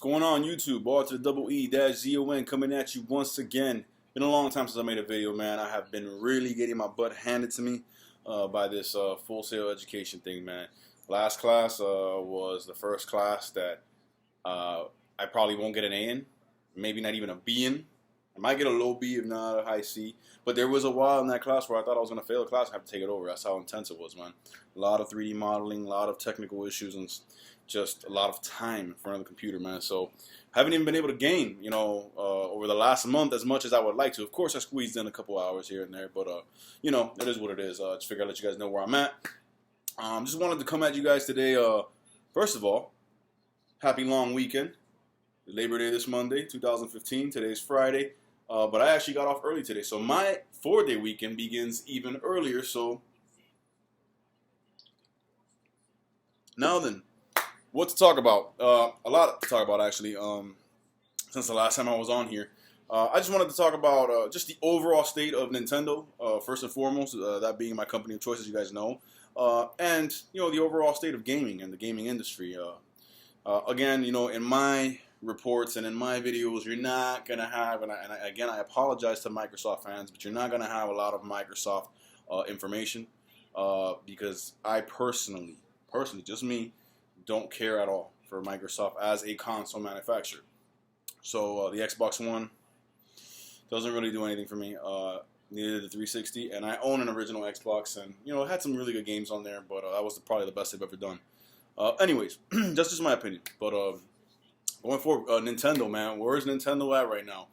Going on YouTube? Ball to the double E dash ZON coming at you once again. Been a long time since I made a video, man. I have been really getting my butt handed to me by this Full Sail education thing, man. Last class was the first class that I probably won't get an A in, maybe not even a B in. I might get a low B if not a high C. But there was a while in that class where I thought I was going to fail the class and have to take it over. That's how intense it was, man. A lot of 3D modeling, a lot of technical issues, and just a lot of time in front of the computer, man. So haven't even been able to game, over the last month as much as I would like to. Of course, I squeezed in a couple hours here and there, but, it is what it is. Just figured I'd let you guys know where I'm at. Just wanted to come at you guys today. First of all, happy long weekend. Labor Day this Monday, 2015. Today's Friday. But I actually got off early today. So my 4-day weekend begins even earlier. So now then, what to talk about? A lot to talk about, actually, since the last time I was on here. I just wanted to talk about just the overall state of Nintendo, first and foremost, that being my company of choice, as you guys know. And, the overall state of gaming and the gaming industry. Again, in my reports and in my videos, you're not going to have, and again, I apologize to Microsoft fans, but you're not going to have a lot of Microsoft information because I personally, just me, don't care at all for Microsoft as a console manufacturer. So the Xbox One doesn't really do anything for me. Neither did the 360, and I own an original Xbox, and it had some really good games on there, but that was probably the best they've ever done. Anyways, that's just my opinion. But going forward, Nintendo, man, where is Nintendo at right now?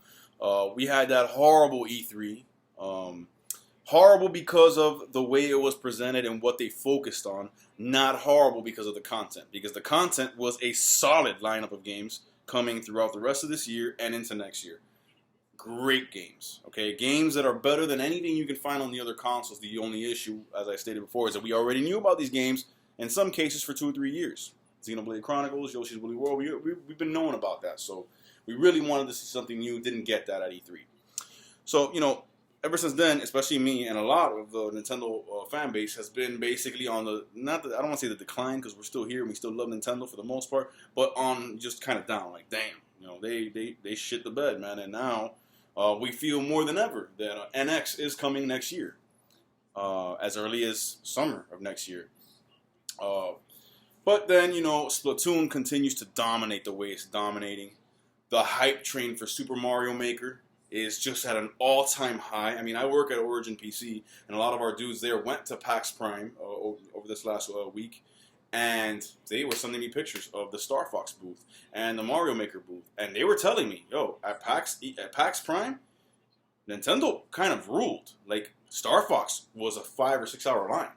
We had that horrible E3. Horrible because of the way it was presented and what they focused on. Not horrible because of the content. Because the content was a solid lineup of games coming throughout the rest of this year and into next year. Great games. Okay, games that are better than anything you can find on the other consoles. The only issue, as I stated before, is that we already knew about these games in some cases for 2 or 3 years. Xenoblade Chronicles, Yoshi's Woolly World, we've been knowing about that. So we really wanted to see something new. Didn't get that at E3. So, ever since then, especially me and a lot of the Nintendo fan base has been basically on the, I don't want to say the decline because we're still here and we still love Nintendo for the most part, but on just kind of down, like damn, they shit the bed, man. And now we feel more than ever that NX is coming next year, as early as summer of next year. But then, Splatoon continues to dominate the way it's dominating. The hype train for Super Mario Maker is just at an all-time high. I mean, I work at Origin PC, and a lot of our dudes there went to PAX Prime over this last week, and they were sending me pictures of the Star Fox booth and the Mario Maker booth, and they were telling me, yo, at PAX Prime, Nintendo kind of ruled. Like, Star Fox was a 5 or 6 hour line.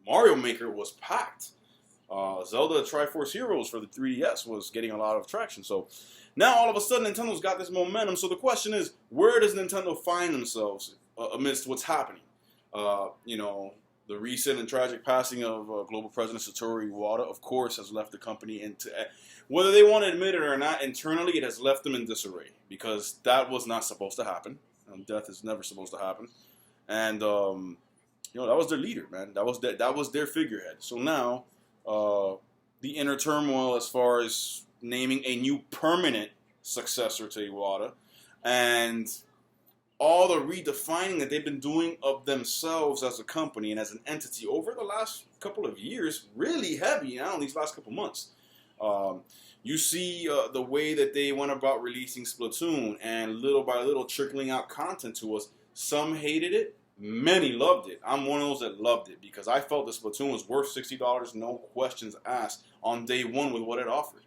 Mario Maker was packed. Zelda Triforce Heroes for the 3DS was getting a lot of traction. So now all of a sudden Nintendo's got this momentum. So the question is, where does Nintendo find themselves amidst what's happening? The recent and tragic passing of global president Satoru Iwata, of course, has left the company into, whether they want to admit it or not, internally it has left them in disarray because that was not supposed to happen. Death is never supposed to happen. And, that was their leader, man. That was their figurehead. So now, the inner turmoil as far as naming a new permanent successor to Iwata, and all the redefining that they've been doing of themselves as a company and as an entity over the last couple of years, really heavy now in these last couple months. You see the way that they went about releasing Splatoon and little by little trickling out content to us. Some hated it. Many loved it. I'm one of those that loved it because I felt the Splatoon was worth $60, no questions asked, on day one with what it offered.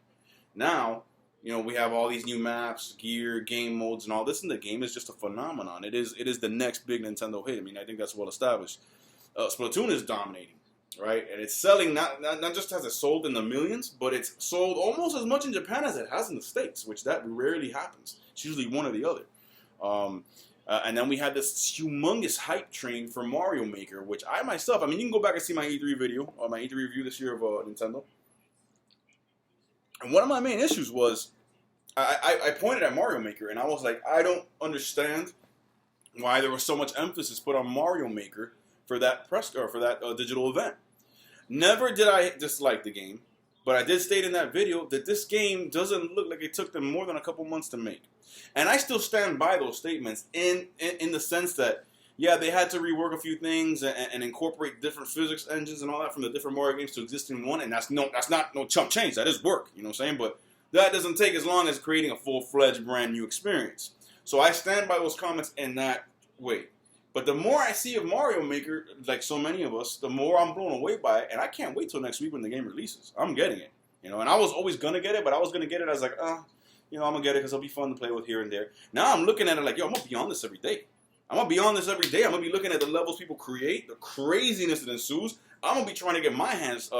Now, we have all these new maps, gear, game modes, and all this, and the game is just a phenomenon. It is the next big Nintendo hit. I mean, I think that's well established. Splatoon is dominating, right? And it's selling, not just has it sold in the millions, but it's sold almost as much in Japan as it has in the States, which that rarely happens. It's usually one or the other. And then we had this humongous hype train for Mario Maker, which I myself, you can go back and see my E3 video, my E3 review this year of Nintendo. And one of my main issues was, I pointed at Mario Maker, and I was like, I don't understand why there was so much emphasis put on Mario Maker for that digital event. Never did I dislike the game. But I did state in that video that this game doesn't look like it took them more than a couple months to make. And I still stand by those statements in the sense that, yeah, they had to rework a few things and incorporate different physics engines and all that from the different Mario games to existing one. And that's not no chump change. That is work, you know what I'm saying? But that doesn't take as long as creating a full-fledged brand new experience. So I stand by those comments in that way. But the more I see of Mario Maker, like so many of us, the more I'm blown away by it. And I can't wait till next week when the game releases. I'm getting it. You know, and I was always going to get it, but I was going to get it as like, you know, I'm going to get it because it'll be fun to play with here and there. Now I'm looking at it like, yo, I'm going to be on this every day. I'm going to be on this every day. I'm going to be looking at the levels people create, the craziness that ensues. I'm going to be trying to get my hands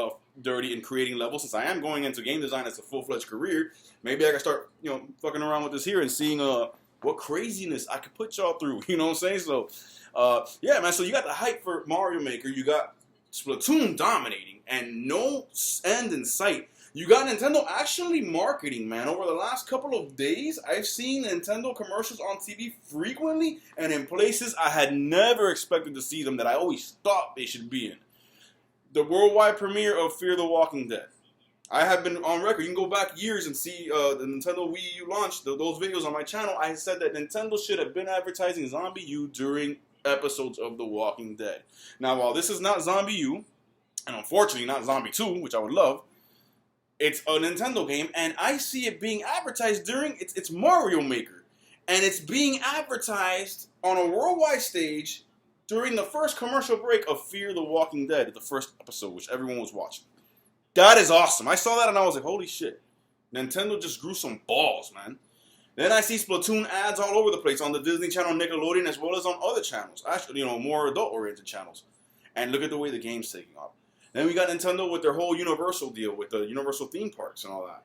dirty in creating levels since I am going into game design as a full-fledged career. Maybe I can start, you know, fucking around with this here and seeing what craziness I could put y'all through. You know what I'm saying? So, yeah, man, so you got the hype for Mario Maker. You got Splatoon dominating and no end in sight. You got Nintendo actually marketing, man. Over the last couple of days, I've seen Nintendo commercials on TV frequently and in places I had never expected to see them that I always thought they should be in. The worldwide premiere of Fear the Walking Dead. I have been on record. You can go back years and see the Nintendo Wii U launch, those videos on my channel. I said that Nintendo should have been advertising Zombie U during episodes of The Walking Dead. Now, while this is not Zombie U, and unfortunately not Zombie 2, which I would love, it's a Nintendo game, and I see it being advertised during it's Mario Maker. And it's being advertised on a worldwide stage during the first commercial break of Fear the Walking Dead, the first episode, which everyone was watching. That is awesome. I saw that and I was like, holy shit. Nintendo just grew some balls, man. Then I see Splatoon ads all over the place on the Disney Channel, Nickelodeon, as well as on other channels. Actually, you know, more adult-oriented channels. And look at the way the game's taking off. Then we got Nintendo with their whole Universal deal, with the Universal theme parks and all that.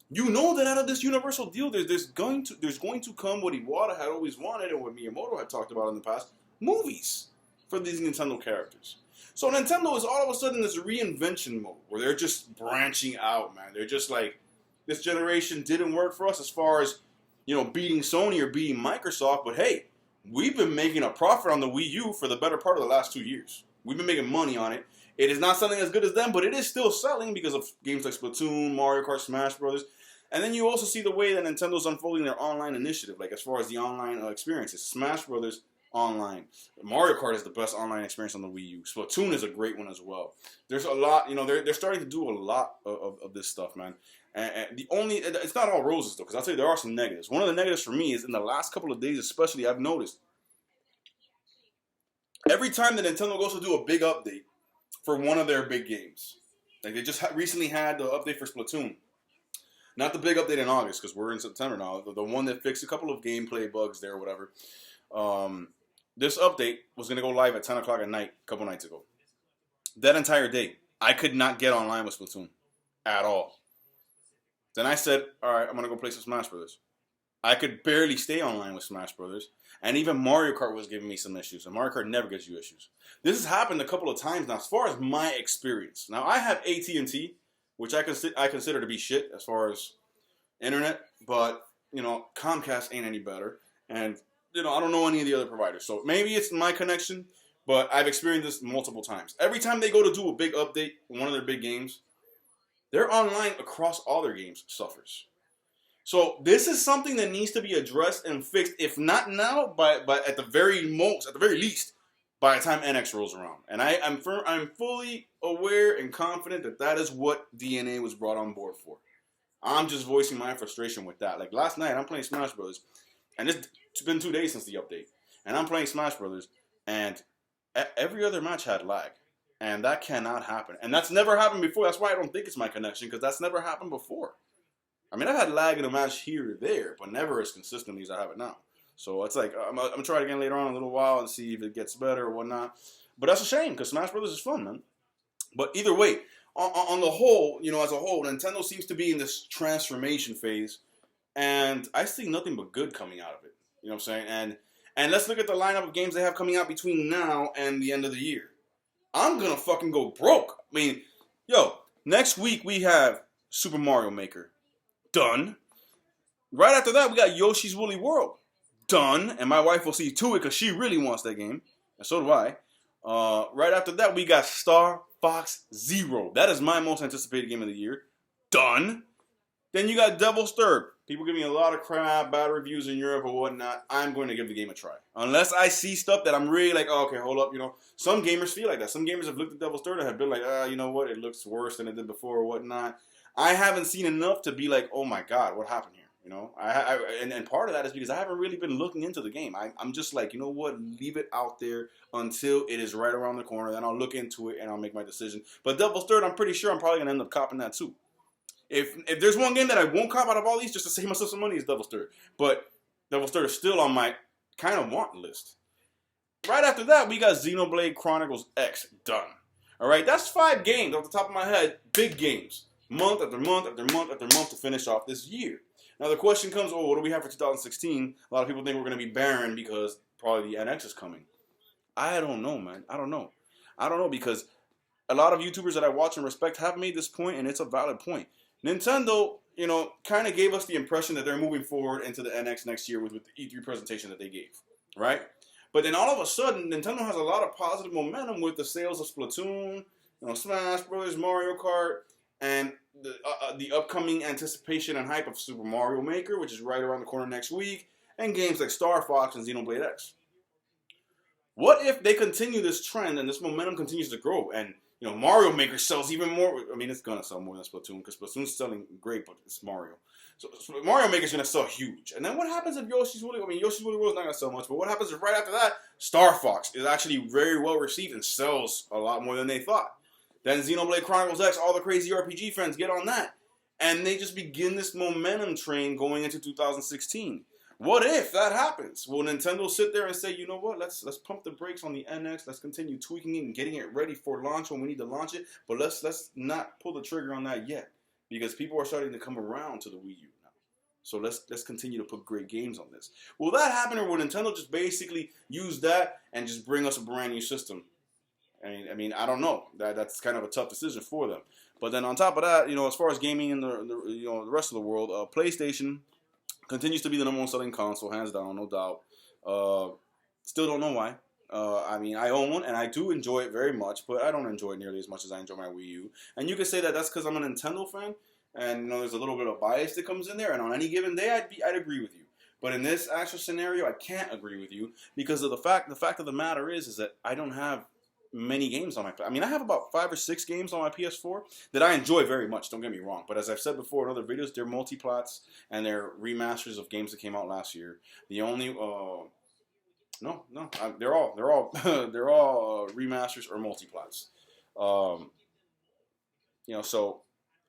You know that out of this Universal deal, there's going to come what Iwata had always wanted and what Miyamoto had talked about in the past, movies for these Nintendo characters. So Nintendo is all of a sudden this reinvention mode where they're just branching out, man. They're just like, this generation didn't work for us as far as, you know, beating Sony or beating Microsoft, but hey, we've been making a profit on the Wii U for the better part of the last 2 years. We've been making money on it. It is not selling as good as them, but it is still selling because of games like Splatoon, Mario Kart, Smash Brothers. And then you also see the way that Nintendo's unfolding their online initiative, like as far as the online experiences. Smash Brothers online. Mario Kart is the best online experience on the Wii U. Splatoon is a great one as well. There's a lot, you know, they're starting to do a lot of this stuff, man. And it's not all roses though, because I'll tell you there are some negatives. One of the negatives for me is in the last couple of days especially, I've noticed every time that Nintendo goes to do a big update for one of their big games, like they just recently had the update for Splatoon. Not the big update in August, because we're in September now. The one that fixed a couple of gameplay bugs there or whatever. This update was going to go live at 10 o'clock at night a couple nights ago. That entire day, I could not get online with Splatoon at all. Then I said, all right, I'm going to go play some Smash Brothers. I could barely stay online with Smash Brothers. And even Mario Kart was giving me some issues. And Mario Kart never gives you issues. This has happened a couple of times now as far as my experience. Now, I have AT&T, which I consider to be shit as far as internet. But, you know, Comcast ain't any better. And, you know, I don't know any of the other providers. So maybe it's my connection, but I've experienced this multiple times. Every time they go to do a big update, one of their big games, their online across all their games suffers. So this is something that needs to be addressed and fixed, if not now, but at the very least, by the time NX rolls around. And I'm fully aware and confident that that is what DNA was brought on board for. I'm just voicing my frustration with that. Like last night, I'm playing Smash Brothers, and it's been 2 days since the update, and I'm playing Smash Brothers, and every other match had lag, and that cannot happen. And that's never happened before. That's why I don't think it's my connection, because that's never happened before. I mean, I've had lag in a match here or there, but never as consistently as I have it now. So it's like, I'm going to try it again later on in a little while and see if it gets better or whatnot. But that's a shame, because Smash Brothers is fun, man. But either way, on the whole, you know, as a whole, Nintendo seems to be in this transformation phase, and I see nothing but good coming out of it. You know what I'm saying? And let's look at the lineup of games they have coming out between now and the end of the year. I'm going to fucking go broke. I mean, yo, next week we have Super Mario Maker. Done. Right after that, we got Yoshi's Woolly World. Done. And my wife will see to it because she really wants that game. And so do I. Right after that, we got Star Fox Zero. That is my most anticipated game of the year. Done. Then you got Devil's Third. People give me a lot of crap, bad reviews in Europe or whatnot. I'm going to give the game a try. Unless I see stuff that I'm really like, oh, okay, hold up, Some gamers feel like that. Some gamers have looked at Devil's Third and have been like, you know what, it looks worse than it did before or whatnot. I haven't seen enough to be like, oh my God, what happened here? And part of that is because I haven't really been looking into the game. I'm just like, you know what, leave it out there until it is right around the corner. Then I'll look into it and I'll make my decision. But Devil's Third, I'm pretty sure I'm probably going to end up copping that too. If there's one game that I won't cop out of all these just to save myself some money, it's Devil's Third. But Devil's Third is still on my kind of want list. Right after that, we got Xenoblade Chronicles X done. All right, that's 5 games off the top of my head, big games. Month after month after month after month to finish off this year. Now the question comes, what do we have for 2016? A lot of people think we're going to be barren because probably the NX is coming. I don't know, man. I don't know because a lot of YouTubers that I watch and respect have made this point, and it's a valid point. Nintendo, kind of gave us the impression that they're moving forward into the NX next year with the E3 presentation that they gave, right? But then all of a sudden, Nintendo has a lot of positive momentum with the sales of Splatoon, Smash Brothers, Mario Kart, and the upcoming anticipation and hype of Super Mario Maker, which is right around the corner next week, and games like Star Fox and Xenoblade X. What if they continue this trend and this momentum continues to grow and Mario Maker sells even more? I mean, it's going to sell more than Splatoon because Splatoon's selling great, but it's Mario. So Mario Maker's going to sell huge. And then what happens if Yoshi's Woolly World? I mean, Yoshi's Woolly World's not going to sell much, but what happens if right after that, Star Fox is actually very well received and sells a lot more than they thought? Then Xenoblade Chronicles X, all the crazy RPG fans get on that. And they just begin this momentum train going into 2016. What if that happens? Will Nintendo sit there and say, you know what, let's pump the brakes on the NX, let's continue tweaking it and getting it ready for launch when we need to launch it, but let's not pull the trigger on that yet, because people are starting to come around to the Wii U now. So let's continue to put great games on this. Will that happen, or will Nintendo just basically use that and just bring us a brand new system? I mean, I don't know. That's kind of a tough decision for them. But then on top of that, as far as gaming in the rest of the world, PlayStation continues to be the #1 selling console, hands down, no doubt. Still don't know why. I mean, I own one, and I do enjoy it very much, but I don't enjoy it nearly as much as I enjoy my Wii U. And you could say that that's because I'm a Nintendo fan, and there's a little bit of bias that comes in there, and on any given day, I'd agree with you. But in this actual scenario, I can't agree with you because of the fact of the matter is that I don't have many games on my. I mean, I have about 5 or 6 games on my PS4 that I enjoy very much. Don't get me wrong, but as I've said before in other videos, they're multiplats and they're remasters of games that came out last year. The only they're all they're all remasters or multiplats. So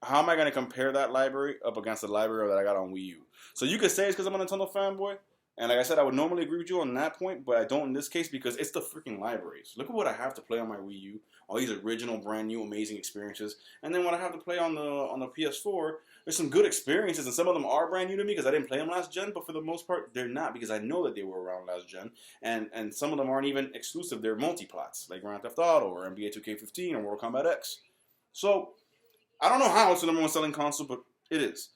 how am I going to compare that library up against the library that I got on Wii U? So you could say it's because I'm a Nintendo fanboy. And like I said, I would normally agree with you on that point, but I don't in this case because it's the freaking libraries. Look at what I have to play on my Wii U. All these original, brand new, amazing experiences. And then what I have to play on the PS4, there's some good experiences, and some of them are brand new to me because I didn't play them last gen, but for the most part, they're not because I know that they were around last gen. And some of them aren't even exclusive. They're multiplats, like Grand Theft Auto or NBA 2K15 or Mortal Kombat X. So, I don't know how it's the #1 selling console, but it is.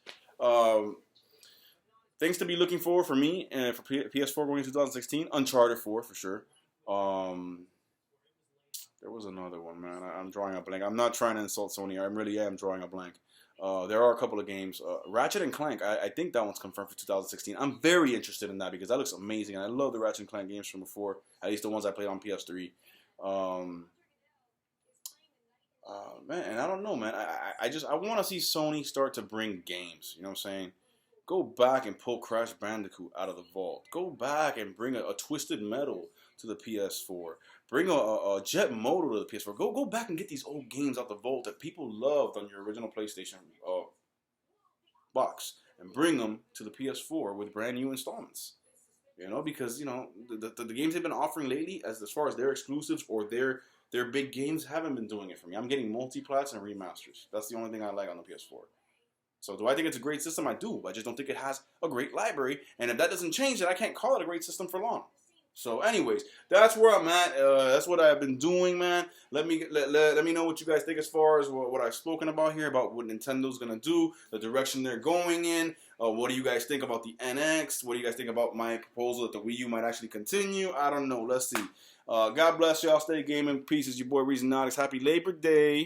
Things to be looking for me and for PS4 going into 2016. Uncharted 4 for sure. There was another one, man. I'm drawing a blank. I'm not trying to insult Sony. I really am drawing a blank. There are a couple of games. Ratchet and Clank. I think that one's confirmed for 2016. I'm very interested in that because that looks amazing. I love the Ratchet and Clank games from before. At least the ones I played on PS3. Man, and I don't know, man. I want to see Sony start to bring games. You know what I'm saying? Go back and pull Crash Bandicoot out of the vault. Go back and bring a Twisted Metal to the PS4. Bring a Jet Moto to the PS4. Go back and get these old games out the vault that people loved on your original PlayStation box and bring them to the PS4 with brand new installments. Because the games they've been offering lately, as far as their exclusives or their big games, haven't been doing it for me. I'm getting multiplats and remasters. That's the only thing I like on the PS4. So do I think it's a great system? I do. I just don't think it has a great library. And if that doesn't change, then I can't call it a great system for long. So anyways, that's where I'm at. That's what I've been doing, man. Let me know what you guys think as far as what I've spoken about here, about what Nintendo's going to do, the direction they're going in. What do you guys think about the NX? What do you guys think about my proposal that the Wii U might actually continue? I don't know. Let's see. God bless y'all. Stay gaming. Peace. It's your boy Reezonoticz. Happy Labor Day.